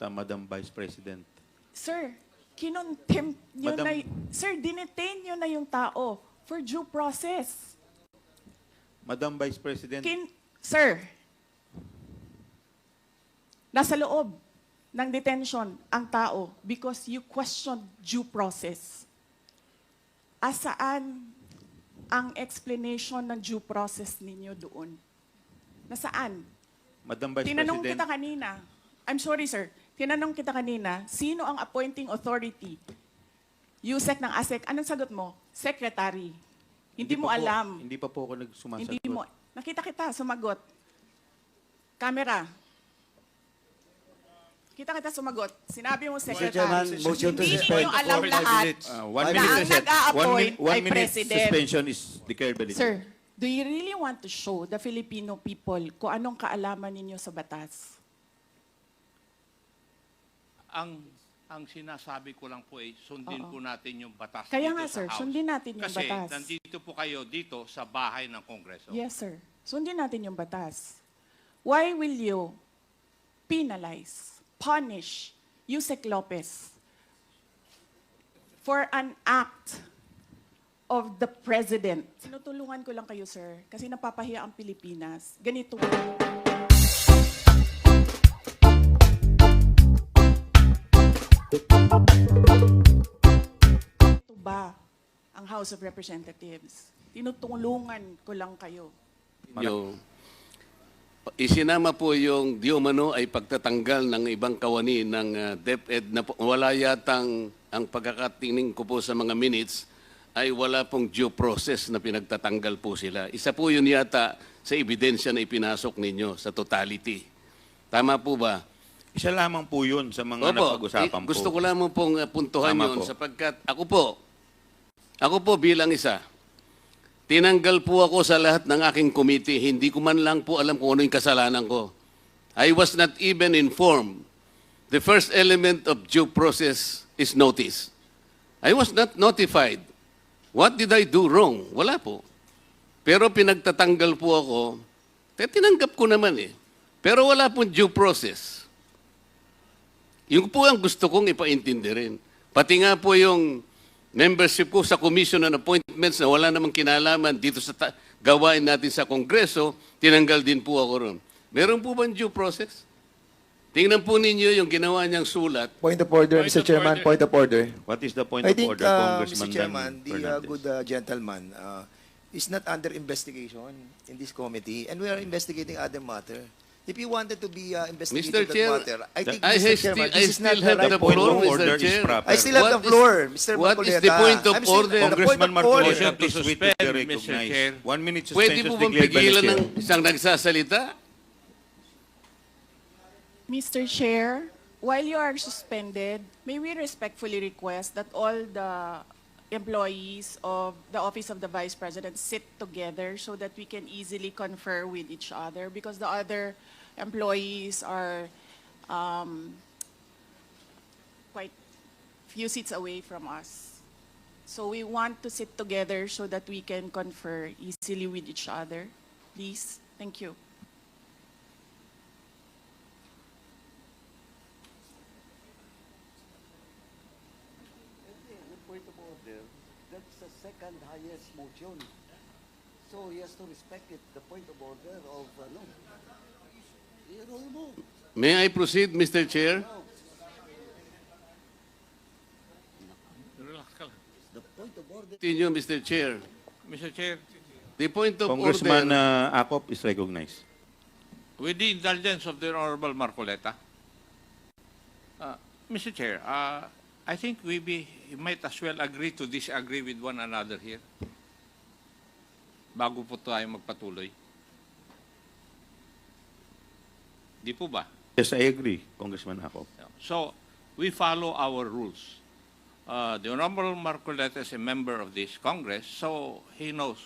Madam Vice President. Sir, kinontempt nyo Madam- na, sir, dinetain nyo na yung tao for due process. Madam Vice President, Sir, nasa loob ng detention ang tao because you questioned due process. Asaan ang explanation ng due process ninyo doon? Nasaan? Madam Vice Tinanong President, kita kanina. I'm sorry, sir. Tinanong kita kanina, sino ang appointing authority? USEC ng ASEC. Anong sagot mo? Secretary. Hindi mo pa po- alam. Hindi pa po ako nagsumasagot. Hindi mo. Nakita kita, sumagot. Camera. Kita kita sumagot. Sinabi mo, Secretary. Chairman, motion to Hindi suspend nyo alam for 5 lahat minutes. One na minute, ang President. nag-a-appoint One ay minute President. suspension is declared valid. Sir, do you really want to show the Filipino people kung anong kaalaman ninyo sa batas? Ang sinasabi ko lang po ay sundin Oo. po natin yung batas Kaya dito nga, sa sir, House. sundin natin yung Kasi batas. nandito po kayo dito sa bahay ng Kongreso. Yes, sir. Sundin natin yung batas. Why will you penalize, punish Yusek Lopez for an act of the President? Tinutulungan ko lang kayo, sir, kasi napapahiya ang Pilipinas. Ganito. Ito ba ang House of Representatives? Tinutulungan ko lang kayo. Yung isinama po yung di umano ay pagtatanggal ng ibang kawani ng DepEd na wala yatang ang pagkakatingin ko po sa mga minutes ay wala pong due process na pinagtatanggal po sila. Isa po yun yata sa ebidensya na ipinasok ninyo sa totality. Tama po ba? Isa lamang po yun sa mga napag-usapan po. Gusto ko lamang pong puntuhan Tama yun po. sapagkat ako po bilang isa, tinanggal po ako sa lahat ng aking committee. Hindi ko man lang po alam kung ano yung kasalanan ko. I was not even informed. The first element of due process is notice. I was not notified. What did I do wrong? Wala po. Pero pinagtatanggal po ako, tinanggap ko naman eh. Pero wala pong due process. Yung po ang gusto kong ipaintindi rin. Pati nga po yung membership ko sa Commission on Appointments na wala namang kinalaman dito sa gawain natin sa Kongreso, tinanggal din po ako ron. Meron po bang due process? Tingnan po ninyo yung ginawa niyang sulat. Point of order, Point Mr. of Chairman. order. Point of order. What is the point I of think, order, Congressman Mr. Chairman, Dan the Fernandez? good gentleman is not under investigation in this committee, and we are investigating other matter. If you wanted to be investigating Mr. that Chair, matter, I think, I Mr. Chairman, still this is not have the the right point floor, of Mr. order is Chair. proper. I still have the floor, Mr. What is Marcoleta. the point of I'm still- order? the point Congressman of order. Marcoleta, please To wait to be suspend, Mr. recognized. Chair. 1 minute Pwede suspension po is bang declared valid, pigilan Chair. ng isang nagsasalita? Mr. Chair, while you are suspended, may we respectfully request that all the employees of the Office of the Vice President sit together so that we can easily confer with each other because the other employees are quite few seats away from us. So we want to sit together so that we can confer easily with each other. Please, thank you. Point of order, that's the second highest motion. So he has to respect it, the point of order of, no. You know, May I proceed, Mr. Chair? Relax ka lang. the point of order. Continue, Mr. Chair. Mr. Chair, The point of Congressman order... Acop is recognized. with the indulgence of the Honorable Marcoleta, Mr. Chair, I think we might as well agree to disagree with one another here bago po tayo magpatuloy. Di po ba? Yes, I agree, Congressman Acop. So, we follow our rules. The Honorable Marcoleta is a member of this Congress, so he knows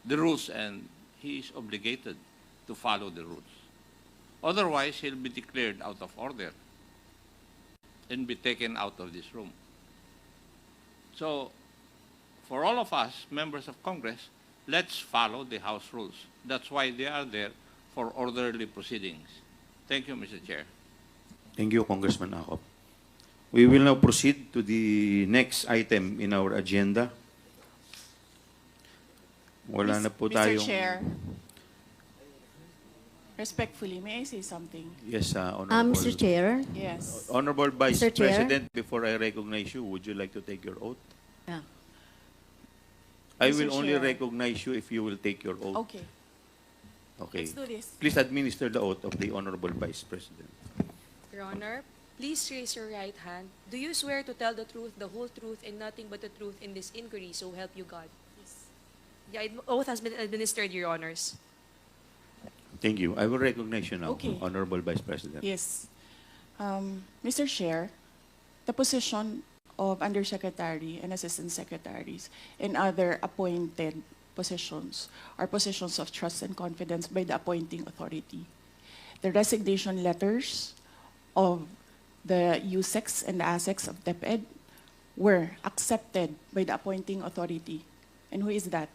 the rules and he is obligated to follow the rules. Otherwise, he'll be declared out of order and be taken out of this room. So, for all of us, members of Congress, let's follow the House rules. That's why they are there, for orderly proceedings. Thank you, Mr. Chair. Thank you, Congressman Akop. We will now proceed to the next item in our agenda. Wala na po tayong... Mr. Chair, respectfully, may I say something? Yes, Honorable. Mr. Chair, Yes. Honorable Vice Mr. Chair? President, before I recognize you, would you like to take your oath? yeah. I Mr. will only Chair. recognize you if you will take your oath. Okay, Okay. let's do this. Please administer the oath of the Honorable Vice President. Your Honor, please raise your right hand. Do you swear to tell the truth, the whole truth, and nothing but the truth in this inquiry, so help you God? The oath has been administered, Your Honors. Thank you. I will recognize you now, Okay. Honorable Vice President. Yes. Mr. Chair, the position of Undersecretary and Assistant Secretaries and other appointed positions are positions of trust and confidence by the appointing authority. The resignation letters of the USEX and the ASEX of DepEd were accepted by the appointing authority. And who is that?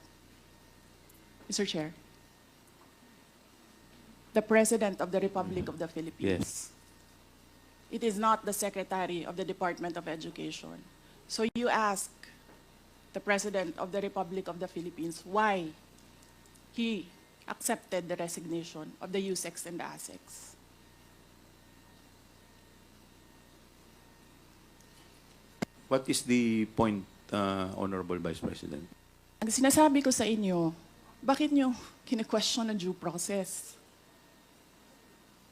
Mr. Chair? The President of the Republic of the Philippines. Yes. It is not the Secretary of the Department of Education. So you ask the President of the Republic of the Philippines why he accepted the resignation of the USEX and the ASEX. What is the point, Honorable Vice President? Ang sinasabi ko sa inyo, bakit nyo kine-question ang due process?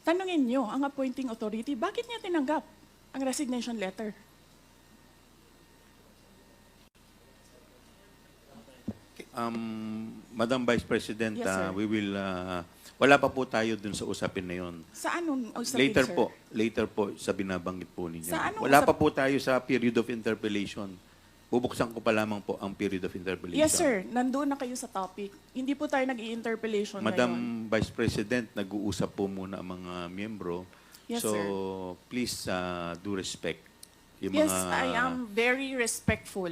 Tanungin nyo ang appointing authority, bakit niya tinanggap ang resignation letter? Madam Vice President, Yes, sir. we will... wala pa po tayo dun sa usapin na yon. Sa anong usapin, sir? Later po sa binabanggit po ninyo. Sa anong Wala usap- pa po tayo sa period of interpellation. Bubuksan ko pa lamang po ang period of interpellation. Yes, sir. Nandun na kayo sa topic. Hindi po tayo nag-i-interpellation Madam ngayon. Vice President, nag-uusap po muna ang mga miyembro. Yes, so, sir. please do respect. Yung Yes, mga, I am very respectful.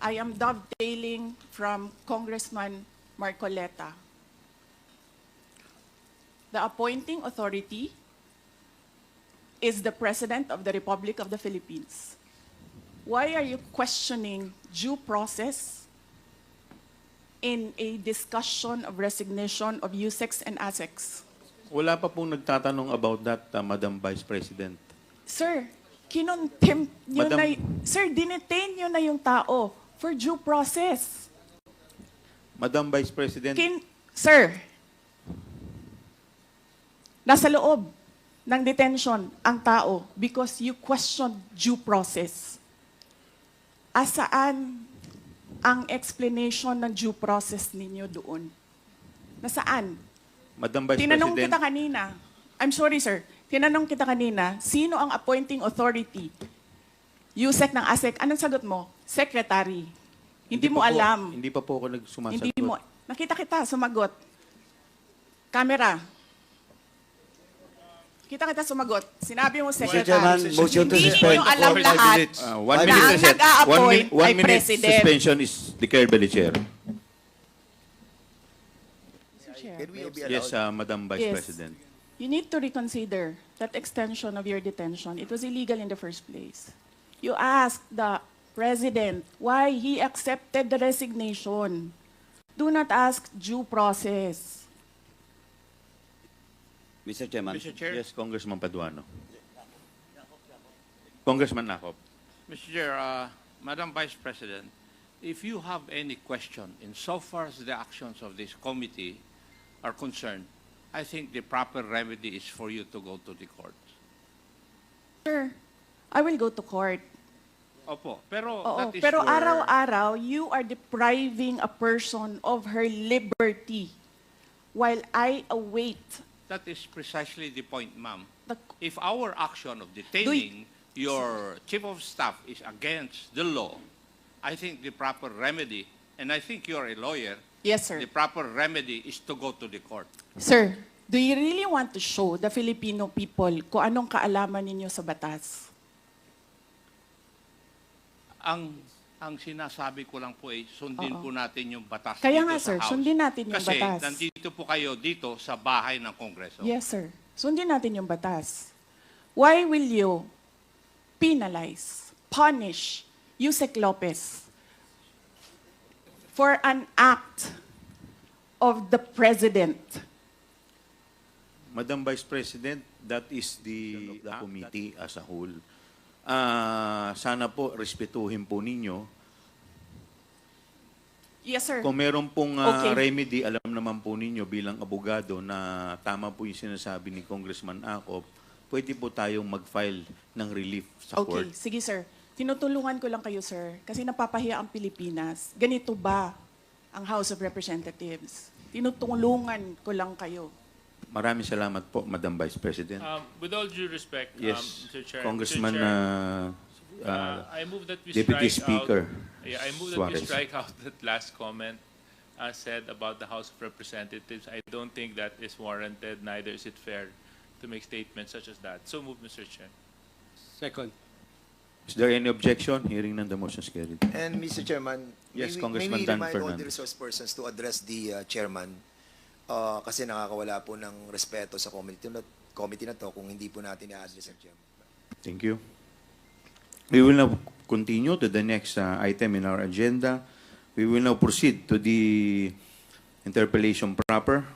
I am dovetailing from Congressman Marcoleta. The appointing authority is the President of the Republic of the Philippines. Why are you questioning due process in a discussion of resignation of USEX and ASEX? Wala pa pong nagtatanong about that, Madam Vice President. Sir, kinontempt nyo Madam- sir, dinetain nyo na yung tao for due process. Madam Vice President, Sir, nasa loob ng detention ang tao because you questioned due process. Asaan ang explanation ng due process ninyo doon? Nasaan? Madam Vice Tinanong President, kita kanina. I'm sorry, sir. Tinanong kita kanina, sino ang appointing authority? USEC ng ASEC. Anong sagot mo? Secretary. Hindi mo pa po- alam. Hindi pa po ako nagsumasagot. Hindi mo. Nakita kita, sumagot. Camera. Kita kita sumagot. Sinabi mo, Mr. Secretary. Chairman, motion to Hindi suspend ninyo alam for 5 lahat. minutes. 1 Five minute, ang suspension. nag-a-appoint One ay minute President. suspension is declared by the chair. Mr. Chair. Can we be allowed? Yes, Madam Vice Yes. President. You need to reconsider that extension of your detention. It was illegal in the first place. You asked the President why he accepted the resignation. Do not ask due process. Mr. Chairman. Mr. Chair, Yes, Congressman Paduano. Congressman Nakop. Mr. Chair, Madam Vice President, if you have any question in so far as the actions of this committee are concerned, I think the proper remedy is for you to go to the court. Sir, I will go to court. Opo, pero Oo, that is pero your... araw-araw, you are depriving a person of her liberty while I await That is precisely the point, ma'am. the... If our action of detaining your chief of staff is against the law, I think the proper remedy, and I think you're a lawyer, Yes, sir. the proper remedy is to go to the court. Sir, do you really want to show the Filipino people kung anong kaalaman ninyo sa batas? Ang sinasabi ko lang po ay sundin Oo. po natin yung batas Kaya dito nga, sa sir, House. sundin natin yung Kasi batas. nandito po kayo dito sa bahay ng Kongreso. Yes, sir. Sundin natin yung batas. why will you penalize, punish Yusek Lopez for an act of the President? Madam Vice President, that is the committee as a whole. Sana po respetuhin po ninyo. Yes, sir. Kung meron pong Okay. remedy, alam naman po ninyo bilang abogado na tama po yung sinasabi ni Congressman Acop, pwede po tayong mag-file ng relief sa Okay, court. sige sir. Tinutulungan ko lang kayo, sir, kasi napapahiya ang Pilipinas. Ganito ba ang House of Representatives? Tinutulungan ko lang kayo. Maraming salamat po, Madam Vice President. With all due respect, Yes, Mr. Chair, Congressman I move that we Deputy strike Speaker out. Yeah, I move that we Suarez. strike out that last comment said about the House of Representatives. I don't think that is warranted. Neither is it fair to make statements such as that. So move, Mr. Chair. Second. Is there any objection? Hearing none, the motion is carried. And Mr. Chairman, Yes, may Congressman we Dan remind all the Fernandez. resource persons to address the chairman kasi nakakawala po ng respeto sa committee na to kung hindi po natin i-address ang chairman. Thank you. We will now continue to the next item in our agenda. We will now proceed to the interpellation proper.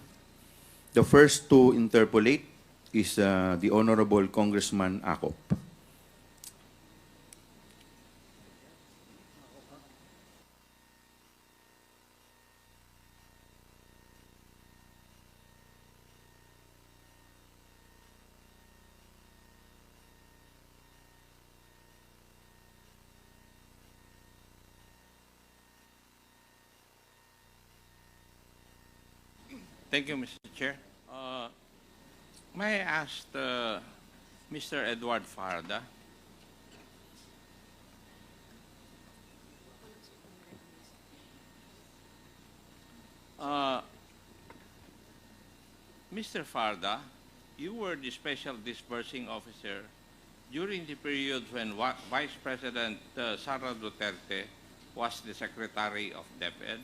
The first to interpolate is the Honorable Congressman Acop. Thank you, Mr. Chair. May I ask Mr. Edward Farda? Mr. Farda, you were the special dispersing officer during the period when Vice President Sara Duterte was the Secretary of DepEd.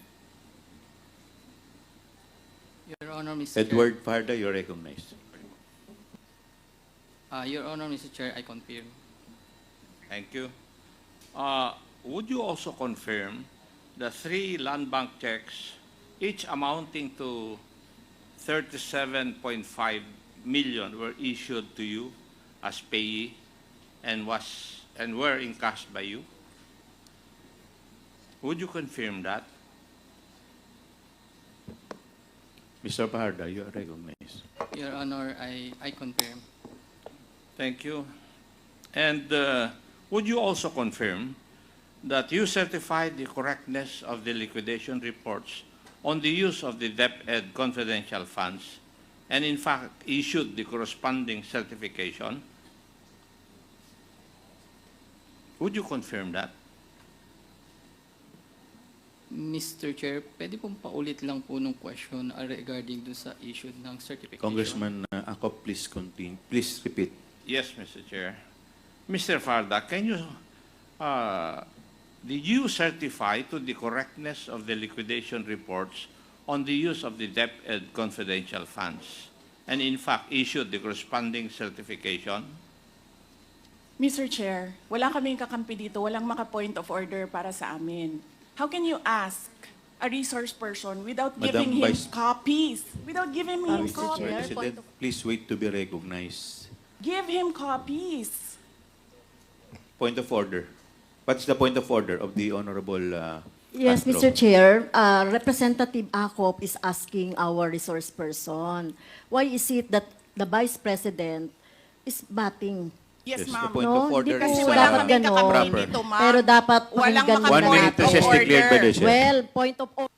Your Honor, Mr. Edward Farda, you're recognized. Chair. Your Honor, Mr. Chair, I confirm. Thank you. Would you also confirm the 3 land bank checks, each amounting to 37.5 million, were issued to you as payee and were encashed by you? Would you confirm that? Mr. Farda, you are recognized. Your Honor, I confirm. Thank you. And would you also confirm that you certified the correctness of the liquidation reports on the use of the DepEd confidential funds and in fact issued the corresponding certification? Would you confirm that? Mr. Chair, pwede pong paulit lang po nung question regarding dun sa issue ng certification. Congressman Acop, please continue. Please repeat. Yes, Mr. Chair. Mr. Farda, can you, did you certify to the correctness of the liquidation reports on the use of the DepEd confidential funds and in fact issued the corresponding certification? Mr. Chair, wala kaming kakampi dito, walang maka-point of order para sa amin. How can you ask a resource person without Madam giving him Vice- copies? Without giving him Mr. Chair, copies? President, please wait to be recognized. Give him copies. Point of order. What's the point of order of the Honorable Yes, Castro? Mr. Chair, Representative Acop is asking our resource person, why is it that the Vice President is batting? Yes, Yes, the ma'am. point of order Hindi is po Kasi wala dapat kaming ganon. kakampi Proper. dito, ma'am. Pero dapat Walang pakinggan maka- One muna minute natin. recess declared by the chair. Well, point of order.